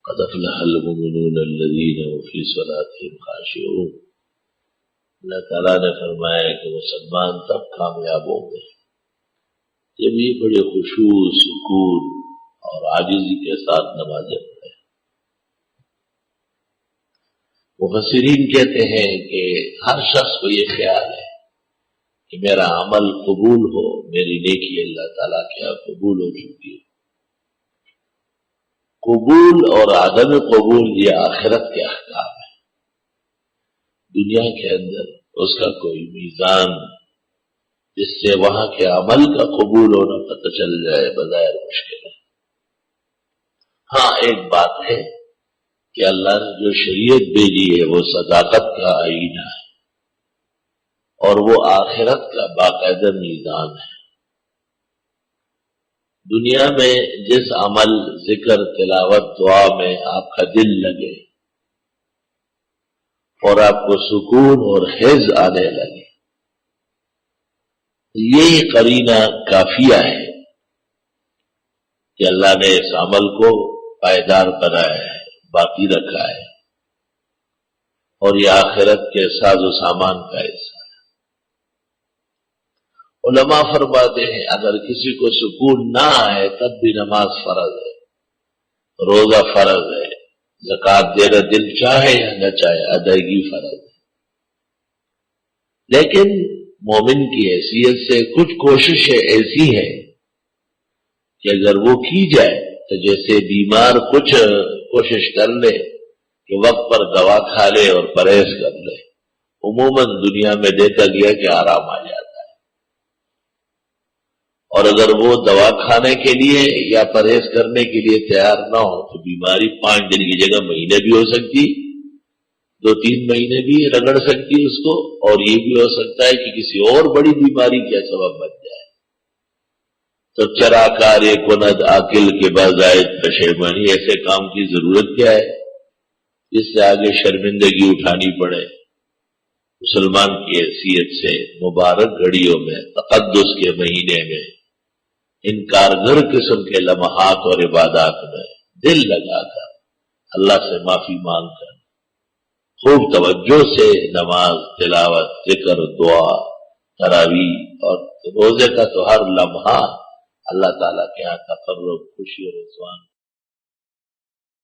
قد افلح المؤمنون الذين هم في صلاتهم خاشعون۔ اللہ تعالیٰ نے فرمایا کہ مسلمان تب کامیاب ہوں گے جب یہ بڑے خشوع، سکون اور عاجزی کے ساتھ نمازیں پڑھیں۔ مفسرین کہتے ہیں کہ ہر شخص کو یہ خیال ہے کہ میرا عمل قبول ہو، میری نیکی اللہ تعالیٰ کے یہاں قبول ہو چکی ہے۔ قبول اور عدم قبول یہ آخرت کے احکام ہے۔ دنیا کے اندر اس کا کوئی میزان جس سے وہاں کے عمل کا قبول ہونا پتہ چل جائے بظاہر مشکل ہے۔ ہاں ایک بات ہے کہ اللہ نے جو شریعت بھیجی ہے وہ صداقت کا آئینہ ہے اور وہ آخرت کا باقاعدہ میزان ہے۔ دنیا میں جس عمل، ذکر، تلاوت، دعا میں آپ کا دل لگے اور آپ کو سکون اور حز آنے لگے، یہ قرینہ کافیہ ہے کہ اللہ نے اس عمل کو پائیدار بنایا ہے، باقی رکھا ہے اور یہ آخرت کے ساز و سامان کا حصہ ہے۔ علماء فرماتے ہیں اگر کسی کو سکون نہ آئے تب بھی نماز فرض ہے، روزہ فرض ہے، زکوٰۃ دینا دل چاہے یا نہ چاہے ادائیگی فرض ہے، لیکن مومن کی حیثیت سے کچھ کوششیں ایسی ہیں کہ اگر وہ کی جائے تو جیسے بیمار کچھ کوشش کر لے کہ وقت پر دوا کھا لے اور پرہیز کر لے، عموماً دنیا میں دیکھا گیا کہ آرام آ جاتا ہے۔ اور اگر وہ دوا کھانے کے لیے یا پرہیز کرنے کے لیے تیار نہ ہو تو بیماری 5 دن کی جگہ مہینے بھی ہو سکتی، 2-3 مہینے بھی رگڑ سکتی اس کو، اور یہ بھی ہو سکتا ہے کہ کسی اور بڑی بیماری کا سبب بن جائے۔ تو چرا کار کند عاقل کے بازائد پشیمانی، ایسے کام کی ضرورت کیا ہے جس سے آگے شرمندگی اٹھانی پڑے؟ مسلمان کی حیثیت سے مبارک گھڑیوں میں، تقدس کے مہینے میں، ان کارگر قسم کے لمحات اور عبادات میں دل لگا کر اللہ سے معافی مانگ کر خوب توجہ سے نماز، تلاوت، ذکر، دعا، تراویح اور روزے کا تو ہر لمحہ اللہ تعالیٰ کے یہاں تقرب، خوشی اور رضوان